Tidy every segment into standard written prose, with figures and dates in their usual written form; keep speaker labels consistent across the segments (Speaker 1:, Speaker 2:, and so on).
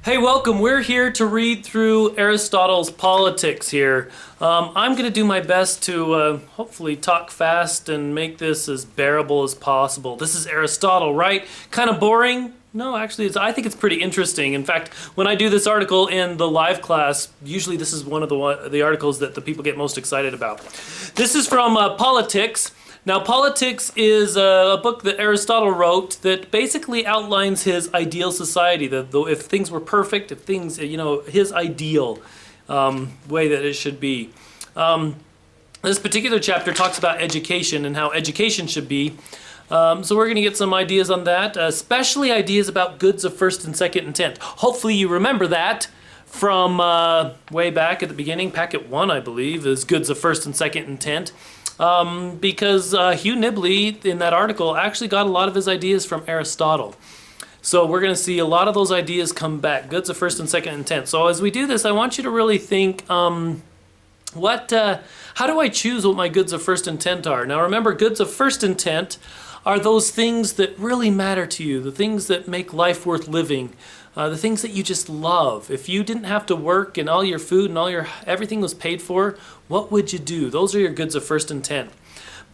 Speaker 1: Hey, welcome. We're here to read through Aristotle's Politics here. I'm going to do my best to hopefully talk fast and make this as bearable as possible. This is Aristotle, right? Kind of boring? No, actually, I think it's pretty interesting. In fact, when I do this article in the live class, usually this is one of the articles that the people get most excited about. This is from Politics. Now, Politics is a book that Aristotle wrote that basically outlines his ideal society. If things were perfect, if things, his ideal way that it should be. This particular chapter talks about education and how education should be. So we're going to get some ideas on that, especially ideas about goods of first and second intent. Hopefully you remember that from way back at the beginning. Packet 1, I believe, is goods of first and second intent. Because Hugh Nibley in that article actually got a lot of his ideas from Aristotle. So we're going to see a lot of those ideas come back, goods of first and second intent. So as we do this, I want you to really think, how do I choose what my goods of first intent are? Now remember, goods of first intent are those things that really matter to you, the things that make life worth living, the things that you just love. If you didn't have to work and all your food and everything was paid for, what would you do? Those are your goods of first intent.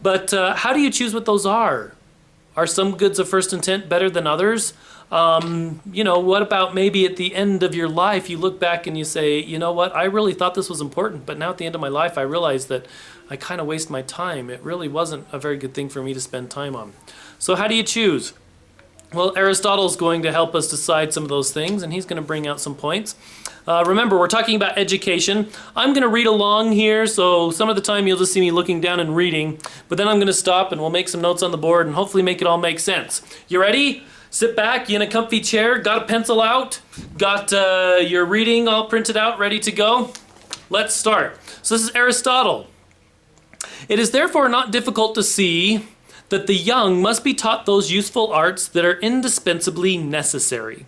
Speaker 1: But how do you choose what those are? Are some goods of first intent better than others? What about maybe at the end of your life, you look back and you say, you know what, I really thought this was important, but now at the end of my life, I realized that I kind of waste my time. It really wasn't a very good thing for me to spend time on. So how do you choose? Well, Aristotle's going to help us decide some of those things, and he's going to bring out some points. Remember, we're talking about education. I'm going to read along here, so some of the time you'll just see me looking down and reading, but then I'm going to stop and we'll make some notes on the board and hopefully make it all make sense. You ready? Sit back, you in a comfy chair, got a pencil out, got your reading all printed out, ready to go? Let's start. So this is Aristotle. It is therefore not difficult to see that the young must be taught those useful arts that are indispensably necessary.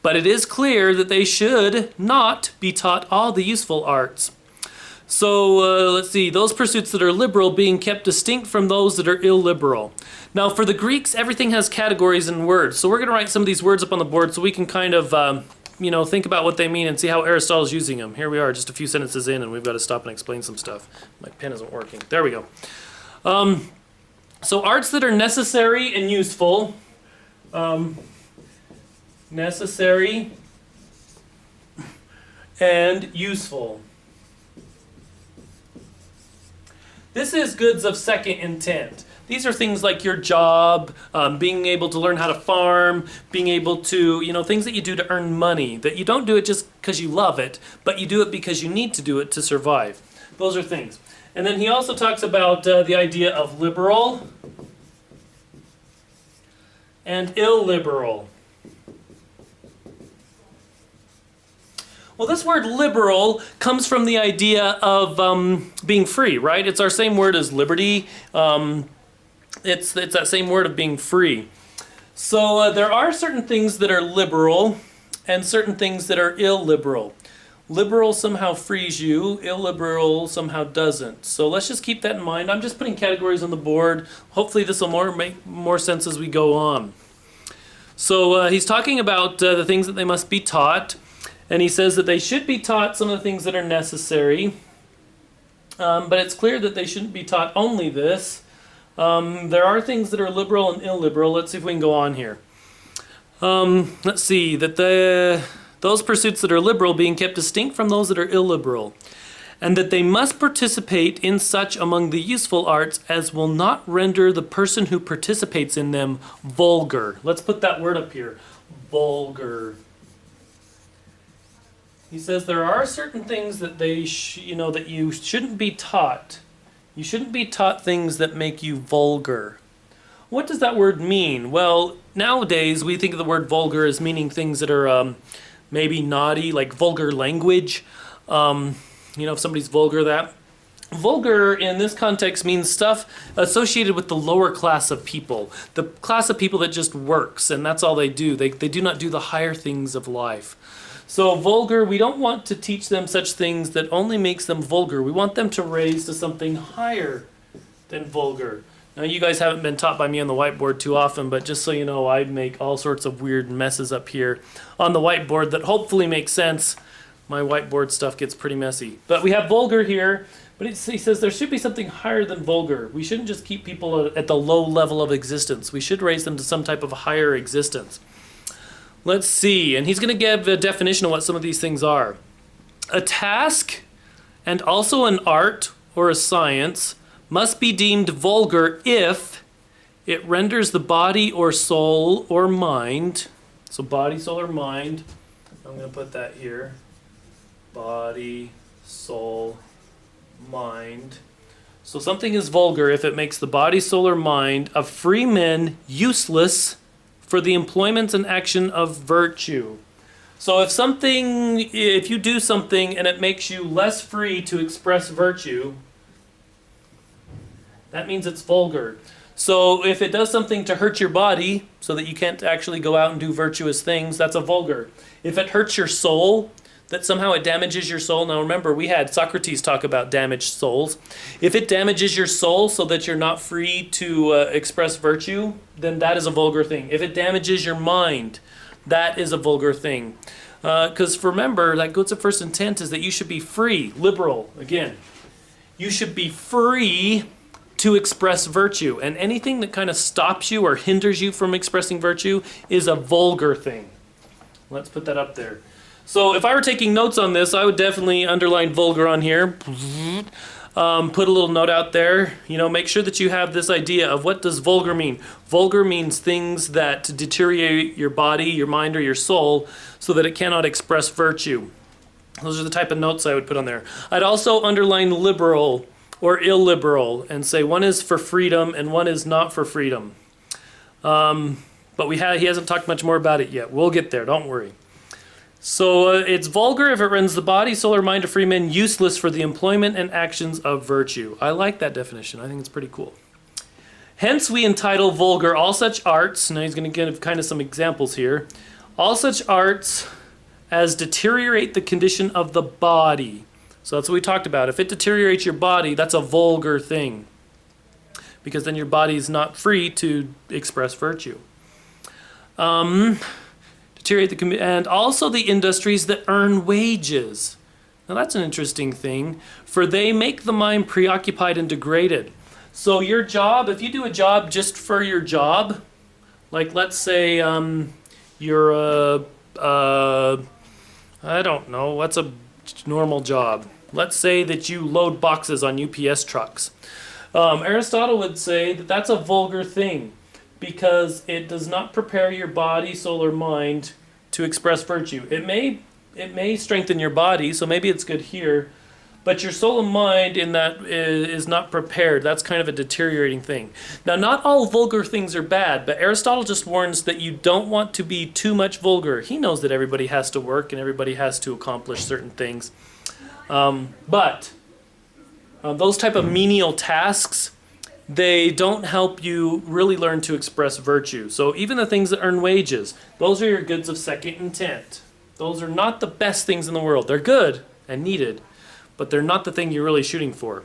Speaker 1: But it is clear that they should not be taught all the useful arts. So let's see, those pursuits that are liberal being kept distinct from those that are illiberal. Now for the Greeks, everything has categories and words. So we're going to write some of these words up on the board so we can kind of, think about what they mean and see how Aristotle's using them. Here we are, just a few sentences in, and we've got to stop and explain some stuff. My pen isn't working. There we go. So arts that are necessary and useful. Necessary and useful. This is goods of second intent. These are things like your job, being able to learn how to farm, being able to, things that you do to earn money, that you don't do it just because you love it, but you do it because you need to do it to survive. Those are things. And then he also talks about the idea of liberal and illiberal. Well, this word liberal comes from the idea of being free, right? It's our same word as liberty. It's that same word of being free. So there are certain things that are liberal and certain things that are illiberal. Liberal somehow frees you, illiberal somehow doesn't. So let's just keep that in mind. I'm just putting categories on the board. Hopefully this will make more sense as we go on. So he's talking about the things that they must be taught. And he says that they should be taught some of the things that are necessary. But it's clear that they shouldn't be taught only this. There are things that are liberal and illiberal. Let's see if we can go on here. Let's see, that those pursuits that are liberal being kept distinct from those that are illiberal, and that they must participate in such among the useful arts as will not render the person who participates in them vulgar. Let's put that word up here, vulgar. He says there are certain things that that you shouldn't be taught. You shouldn't be taught things that make you vulgar. What does that word mean? Well, nowadays we think of the word vulgar as meaning things that are maybe naughty, like vulgar language. If somebody's vulgar, that. Vulgar in this context means stuff associated with the lower class of people. The class of people that just works, and that's all they do. They do not do the higher things of life. So vulgar, we don't want to teach them such things that only makes them vulgar. We want them to raise to something higher than vulgar. Now, you guys haven't been taught by me on the whiteboard too often, but just so you know, I make all sorts of weird messes up here on the whiteboard that hopefully make sense. My whiteboard stuff gets pretty messy. But we have vulgar here, but he says there should be something higher than vulgar. We shouldn't just keep people at the low level of existence. We should raise them to some type of higher existence. Let's see, and he's going to give a definition of what some of these things are. A task and also an art or a science must be deemed vulgar if it renders the body or soul or mind, so body, soul, or mind, I'm going to put that here, body, soul, mind. So something is vulgar if it makes the body, soul, or mind of free men useless for the employment and action of virtue. So if you do something and it makes you less free to express virtue, that means it's vulgar. So if it does something to hurt your body so that you can't actually go out and do virtuous things, that's a vulgar. If it hurts your soul, that somehow it damages your soul. Now remember, we had Socrates talk about damaged souls. If it damages your soul so that you're not free to express virtue, then that is a vulgar thing. If it damages your mind, that is a vulgar thing. Because remember, that Goetze's first intent is that you should be free, liberal, again. You should be free to express virtue. And anything that kind of stops you or hinders you from expressing virtue is a vulgar thing. Let's put that up there. So if I were taking notes on this, I would definitely underline vulgar on here. Put a little note out there. Make sure that you have this idea of what does vulgar mean. Vulgar means things that deteriorate your body, your mind, or your soul so that it cannot express virtue. Those are the type of notes I would put on there. I'd also underline liberal or illiberal and say one is for freedom and one is not for freedom. But he hasn't talked much more about it yet. We'll get there, don't worry. So it's vulgar if it renders the body, soul, or mind of free men useless for the employment and actions of virtue. I like that definition. I think it's pretty cool. Hence we entitle vulgar all such arts, now he's going to give kind of some examples here, all such arts as deteriorate the condition of the body. So that's what we talked about. If it deteriorates your body, that's a vulgar thing, because then your body is not free to express virtue. And also the industries that earn wages. Now that's an interesting thing, for they make the mind preoccupied and degraded. So your job, if you do a job just for your job, like let's say you're I don't know, what's a normal job? Let's say that you load boxes on UPS trucks. Aristotle would say that that's a vulgar thing, because it does not prepare your body, soul, or mind to express virtue. It may strengthen your body, so maybe it's good here, but your soul and mind in that is not prepared. That's kind of a deteriorating thing. Now, not all vulgar things are bad, but Aristotle just warns that you don't want to be too much vulgar. He knows that everybody has to work and everybody has to accomplish certain things. But those type of menial tasks, they don't help you really learn to express virtue. So even the things that earn wages, those are your goods of second intent. Those are not the best things in the world. They're good and needed, but they're not the thing you're really shooting for.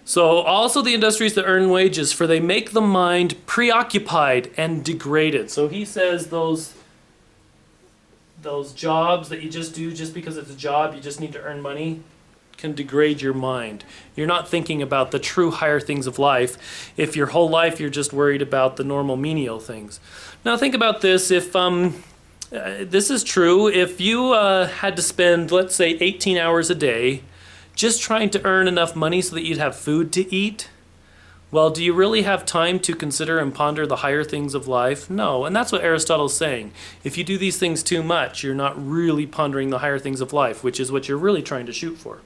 Speaker 1: So also the industries that earn wages, for they make the mind preoccupied and degraded. So he says those jobs that you just do just because it's a job, you just need to earn money, can degrade your mind. You're not thinking about the true higher things of life if your whole life you're just worried about the normal menial things. Now think about this. If this is true, if you had to spend, let's say, 18 hours a day just trying to earn enough money so that you'd have food to eat, well, do you really have time to consider and ponder the higher things of life? No, and that's what Aristotle's saying. If you do these things too much, you're not really pondering the higher things of life, which is what you're really trying to shoot for.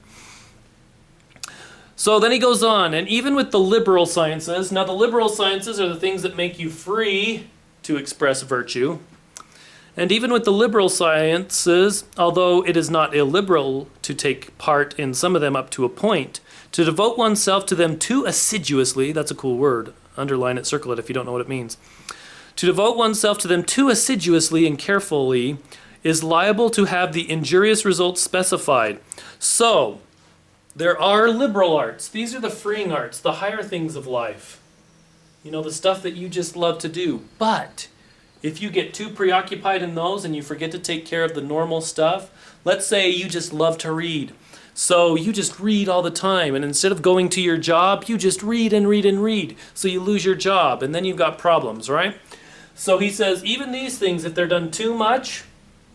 Speaker 1: So then he goes on, and even with the liberal sciences, now the liberal sciences are the things that make you free to express virtue. And even with the liberal sciences, although it is not illiberal to take part in some of them up to a point, to devote oneself to them too assiduously, that's a cool word, underline it, circle it if you don't know what it means. To devote oneself to them too assiduously and carefully is liable to have the injurious results specified. So, There are liberal arts. These are the freeing arts, the higher things of life. You know, the stuff that you just love to do. But if you get too preoccupied in those and you forget to take care of the normal stuff, let's say you just love to read. So you just read all the time, and instead of going to your job, you just read and read and read. So you lose your job, and then you've got problems, right? So he says, even these things, if they're done too much,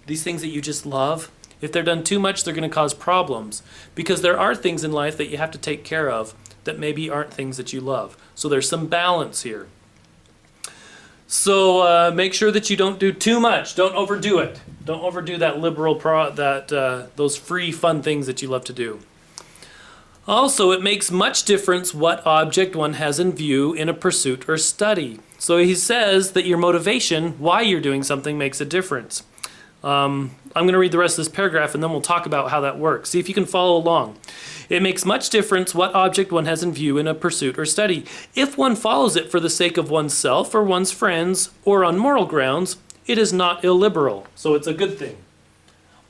Speaker 1: these things that you just love, if they're done too much, they're going to cause problems. Because there are things in life that you have to take care of that maybe aren't things that you love. So there's some balance here. So make sure that you don't do too much. Don't overdo it. Don't overdo that those free, fun things that you love to do. Also, it makes much difference what object one has in view in a pursuit or study. So he says that your motivation, why you're doing something, makes a difference. I'm going to read the rest of this paragraph and then we'll talk about how that works. See if you can follow along. It makes much difference what object one has in view in a pursuit or study. If one follows it for the sake of oneself or one's friends or on moral grounds, it is not illiberal, so it's a good thing.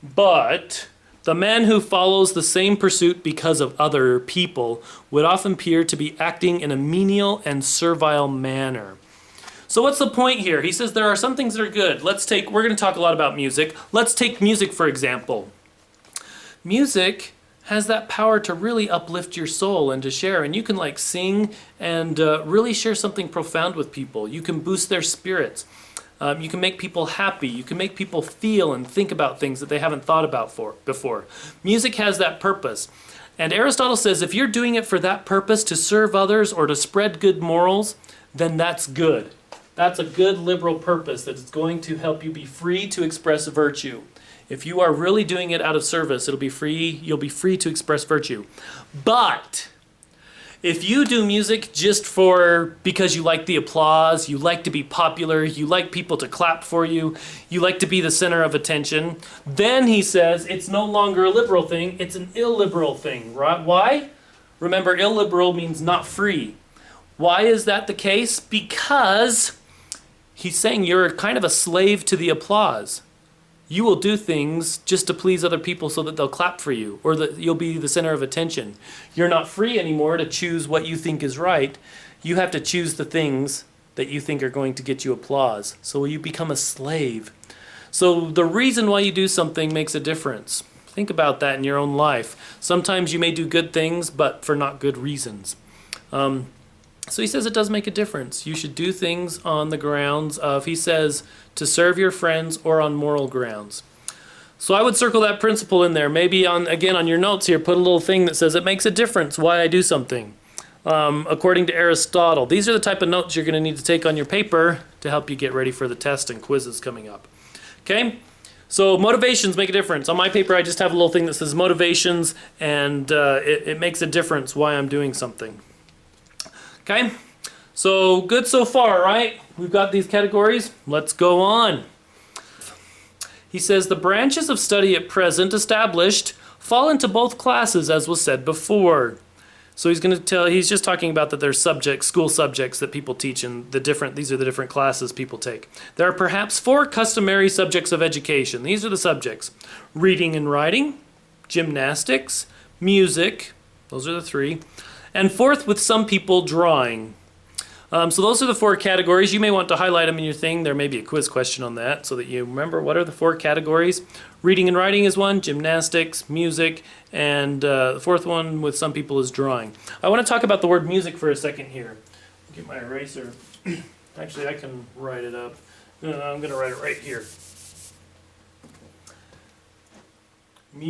Speaker 1: But the man who follows the same pursuit because of other people would often appear to be acting in a menial and servile manner. So what's the point here? He says there are some things that are good. We're going to talk a lot about music. Let's take music, for example. Music has that power to really uplift your soul and to share. And you can like sing and really share something profound with people. You can boost their spirits. You can make people happy. You can make people feel and think about things that they haven't thought about before. Music has that purpose. And Aristotle says if you're doing it for that purpose, to serve others or to spread good morals, then that's good. That's a good liberal purpose that is going to help you be free to express virtue. If you are really doing it out of service, you'll be free to express virtue. But if you do music just because you like the applause, you like to be popular, you like people to clap for you, you like to be the center of attention, then he says it's no longer a liberal thing, it's an illiberal thing, right? Why? Remember, illiberal means not free. Why is that the case? Because he's saying you're kind of a slave to the applause. You will do things just to please other people so that they'll clap for you or that you'll be the center of attention. You're not free anymore to choose what you think is right. You have to choose the things that you think are going to get you applause. So you become a slave. So the reason why you do something makes a difference. Think about that in your own life. Sometimes you may do good things, but for not good reasons. So he says it does make a difference. You should do things on the grounds of, he says, to serve your friends or on moral grounds. So I would circle that principle in there. Maybe on your notes here, put a little thing that says it makes a difference why I do something. According to Aristotle. These are the type of notes you're going to need to take on your paper to help you get ready for the test and quizzes coming up. Okay? So motivations make a difference. On my paper, I just have a little thing that says motivations, and it makes a difference why I'm doing something. Okay, so good so far, right? We've got these categories. Let's go on. He says the branches of study at present established fall into both classes, as was said before. So he's just talking about that there's school subjects that people teach, and these are the different classes people take. There are perhaps 4 customary subjects of education. These are the subjects: reading and writing, gymnastics, music, those are the 3, and fourth, with some people, drawing. So those are the 4 categories. You may want to highlight them in your thing. There may be a quiz question on that so that you remember what are the 4 categories. Reading and writing is one, gymnastics, music, and the 4th one with some people is drawing. I want to talk about the word music for a second here. Get my eraser. Actually, I can write it up. No, I'm going to write it right here.